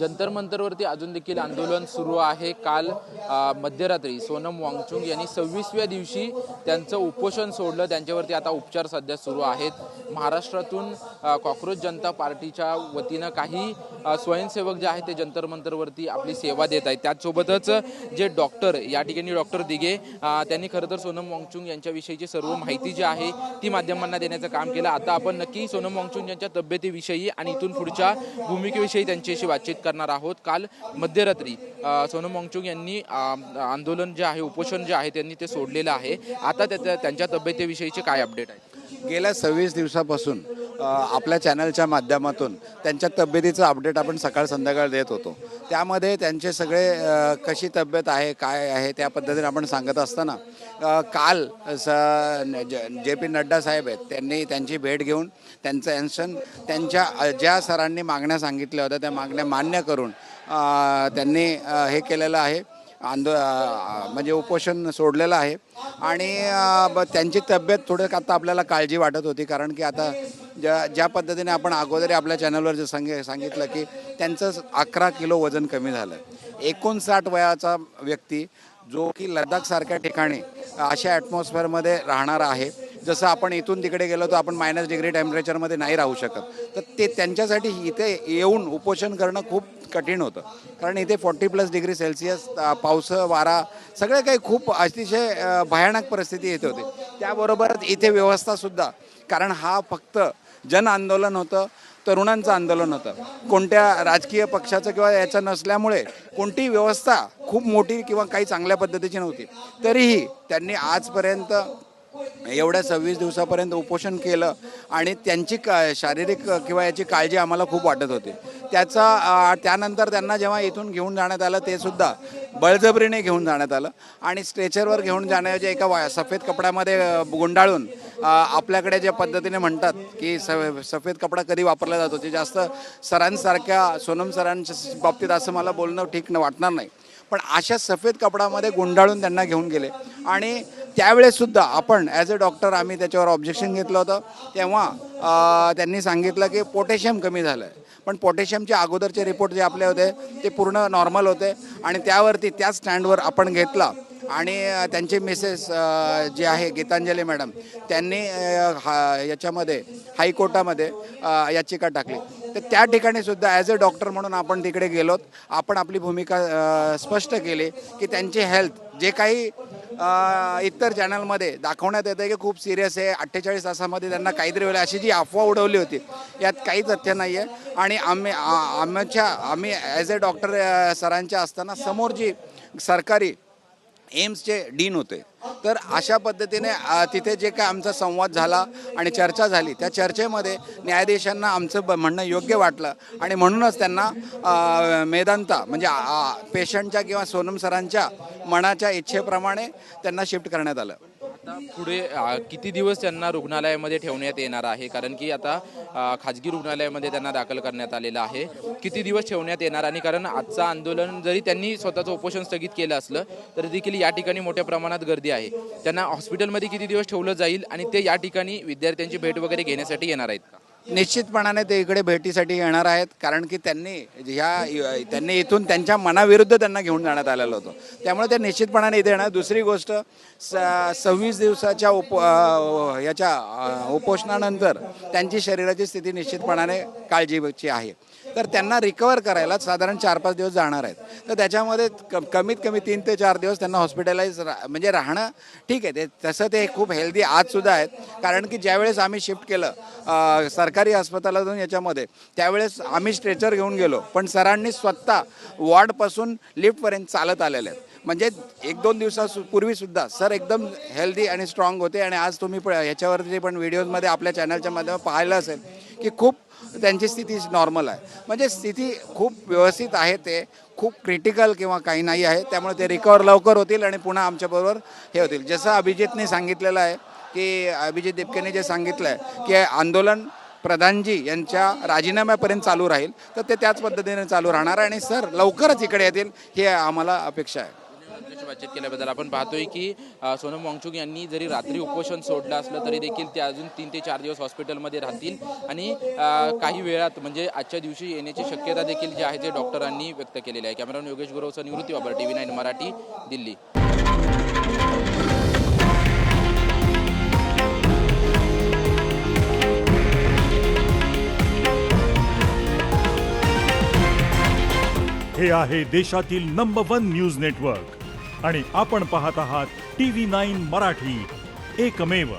जंतर मंतरवरती अजून देखील आंदोलन सुरू आहे। काल मध्यरात्री सोनम वांगचुक यांनी 26व्या दिवशी त्यांचं उपोषण सोडलं। त्यांच्यावरती आता उपचार सध्या सुरू आहेत। महाराष्ट्रातून कॉक्रोच जनता पार्टीच्या वतीनं काही स्वयंसेवक जे आहेत ते जंतर मंतरवरती आपली सेवा देत आहेत। त्याचसोबतच जे डॉक्टर या ठिकाणी डॉक्टर दिघे त्यांनी खरं तर सोनम वांगचुक यांच्याविषयीची सर्व माहिती जी आहे ती माध्यमांना देण्याचं काम केलं। आता आपण नक्की सोनम वांगचुक यांच्या तब्येतीविषयी आणि इथून पुढच्या भूमिकेविषयी त्यांच्याशी बातचीत करणार आहोत। काल मध्यरात्री सोनम वांगचुक यांनी आंदोलन जे आहे उपोषण जे आहे त्यांनी ते सोडलेलं आहे। आता त्यांच्या तब्येतीविषयीचे काय अपडेट आहे? गेल्या 26 दिवसापासून आपल्या चॅनलच्या माध्यमातून त्यांच्या तब्येतीचं अपडेट आपण सकाळ संध्याकाळ देत होतो। त्यामध्ये त्यांचे सगळे कशी तब्येत आहे काय आहे त्या पद्धतीने आपण सांगत असताना काल JP नड्डा साहेब आहेत त्यांनी त्यांची भेट घेऊन त्यांचं ॲन्शन त्यांच्या ज्या सरांनी मागण्या सांगितल्या होत्या त्या मागण्या मान्य करून त्यांनी हे केलेलं आहे, म्हणजे उपोषण सोडलेलं आहे। आणि त्यांची तब्येत थोडं आता आपल्याला काळजी वाटत होती, कारण की आता ज्या पद्धतीने आपण अगोदर आपल्या चॅनलवर जे सांगितलं की त्यांचं 11 किलो वजन कमी झालं। 59 वयाचा व्यक्ती जो की लडाखसारख्या ठिकाणी अशा ॲटमॉस्फिअरमध्ये राहणार आहे, जसं आपण इथून तिकडे गेलो तर आपण -डिग्री टेम्परेचरमध्ये नाही राहू शकत, तर ते त्यांच्यासाठी इथे येऊन उपोषण करणं खूप कठीण होतं। कारण इथे 40+ डिग्री सेल्सिअस पाऊस वारा सगळे काही खूप अतिशय भयानक परिस्थिती येते होती। त्याबरोबरच इथे व्यवस्थासुद्धा, कारण हा फक्त जन आंदोलन होतं, तरुणांचं आंदोलन होतं, कोणत्या राजकीय पक्षाचं किंवा याचं नसल्यामुळे कोणतीही व्यवस्था खूप मोठी किंवा काही चांगल्या पद्धतीची नव्हती। तरीही त्यांनी आजपर्यंत एवढ्या 26 दिवसापर्यंत उपोषण केलं आणि त्यांची शारीरिक किंवा याची काळजी आम्हाला खूप वाटत होती। त्यानंतर त्यांना जेव्हा इथून घेऊन जाण्यात आलं ते सुद्धा बळजबरीने घेऊन जाण्यात आलं आणि स्ट्रेचरवर घेऊन जाण्याऐवजी एका सफेद कपड्यामध्ये गुंडाळून आपल्याकडे ज्या पद्धतीने म्हणतात की सफेद कपडा कधी वापरला जातो, ते जास्त सरांसारख्या सोनम सरांच्या बाबतीत असं मला बोलणं ठीक वाटणार नाही, पण अशा सफेद कपड्यामध्ये गुंडाळून त्यांना घेऊन गेले। आणि त्यावेळेससुद्धा आपण ॲज अ डॉक्टर आम्ही त्याच्यावर ऑब्जेक्शन घेतलं होतं। तेव्हा त्यांनी सांगितलं की पोटॅशियम कमी झालं आहे, पण पोटॅशियमचे अगोदरचे रिपोर्ट जे आपले होते ते पूर्ण नॉर्मल होते आणि त्यावरती त्याच स्टँडवर आपण घेतला आणि त्यांचे मिसेस जे आहे गीतांजली मॅडम त्यांनी याच्यामध्ये हायकोर्टामध्ये याचिका टाकली। तर त्या ठिकाणी सुद्धा ॲज अ डॉक्टर म्हणून आपण तिकडे गेलोत, आपण आपली भूमिका स्पष्ट केली की त्यांची हेल्थ जे काही इतर चॅनलमध्ये दाखवण्यात येतं की खूप सिरियस आहे, 48 तासामध्ये त्यांना काहीतरी वेळेला अशी जी अफवा उडवली होती यात काही तथ्य नाही आहे। आणि आम्ही ॲज अ डॉक्टर सरांच्या असताना समोर जी सरकारी एम्सचे डीन होते, तर अशा पद्धतीने तिथे जे काय आमचा संवाद झाला आणि चर्चा झाली, त्या चर्चेमध्ये न्यायाधीशांना आमचं म्हणणं योग्य वाटलं आणि म्हणूनच त्यांना मेदांता म्हणजे पेशंटच्या किंवा सोनम सरांच्या मनाच्या इच्छेप्रमाणे त्यांना शिफ्ट करण्यात आलं। आता पुढे किती दिवस त्यांना रुग्णालयामध्ये ठेवण्यात येणार आहे? कारण की आता खाजगी रुग्णालयामध्ये त्यांना दाखल करण्यात आलेलं आहे। किती दिवस ठेवण्यात येणार? आणि कारण आजचं आंदोलन जरी त्यांनी स्वतःचं उपोषण स्थगित केलं असलं तरी देखील या ठिकाणी मोठ्या प्रमाणात गर्दी आहे। त्यांना हॉस्पिटलमध्ये किती दिवस ठेवलं जाईल आणि ते या ठिकाणी विद्यार्थ्यांची भेट वगैरे घेण्यासाठी येणार आहेत का? निश्चितपणाने ते इकडे भेटीसाठी येणार आहेत, कारण की त्यांनी इथून त्यांच्या मनाविरुद्ध त्यांना घेऊन जाण्यात आलेलं होतं, त्यामुळे ते निश्चितपणाने इथे येणार। दुसरी गोष्ट 26 दिवसाच्या उपोषणानंतर त्यांची शरीराची स्थिती निश्चितपणाने काळजीची आहे, तर त्यांना रिकवर करायला साधारण 4-5 दिवस जाणार आहेत। तर त्याच्यामध्ये कमीत कमी 3 ते 4 दिवस त्यांना हॉस्पिटलाइज म्हणजे राहणं ठीक आहे, तसं ते खूप हेल्दी आजसुद्धा आहेत। कारण की ज्यावेळेस आम्ही शिफ्ट केलं सरकारी अस्पतालातून याच्यामध्ये, त्यावेळेस आम्ही स्ट्रेचर घेऊन गेलो, पण सरांनी स्वतः वॉर्डपासून लिफ्टपर्यंत चालत आलेले आहेत। म्हणजे 1-2 दिवसापूर्वीसुद्धा सर एकदम हेल्दी आणि स्ट्रॉंग होते आणि आज तुम्ही ह्याच्यावरती पण व्हिडिओजमध्ये आपल्या चॅनलच्या माध्यमातून पाहिलं असेल की खूप त्यांची स्थिती नॉर्मल आहे, म्हणजे स्थिती खूप व्यवस्थित आहे, ते खूप क्रिटिकल किंवा काही नाही आहे। त्यामुळे ते रिकवर लवकर होतील आणि पुन्हा आमच्याबरोबर हे होतील। जसं अभिजितने सांगितलेलं आहे की अभिजित दिपकेने जे सांगितलं आहे की आंदोलन प्रधानजी यांच्या राजीनाम्यापर्यंत चालू राहील, तर ते त्याच पद्धतीने चालू राहणार आणि सर लवकरच इकडे येतील ही आम्हाला अपेक्षा आहे। आमच्याशी बातचीत केल्याबद्दल. आपण पाहतोय की सोनम वांगचुक यांनी जरी रात्री उपोषण सोडलं असलं तरी देखील ते अजून 3 ते 4 दिवस हॉस्पिटलमध्ये राहतील आणि काही वेळात म्हणजे आजच्या दिवशी येण्याची शक्यता देखील जी आहे ते डॉक्टरांनी व्यक्त केलेली आहे. कॅमेरामन योगेश गुरवसह निवृत्ती बाबर, TV9 मराठी, दिल्ली. हे आहे देशातील नंबर 1 न्यूज नेटवर्क आणि आपण पाहत आहात TV9 मराठी, एकमेव.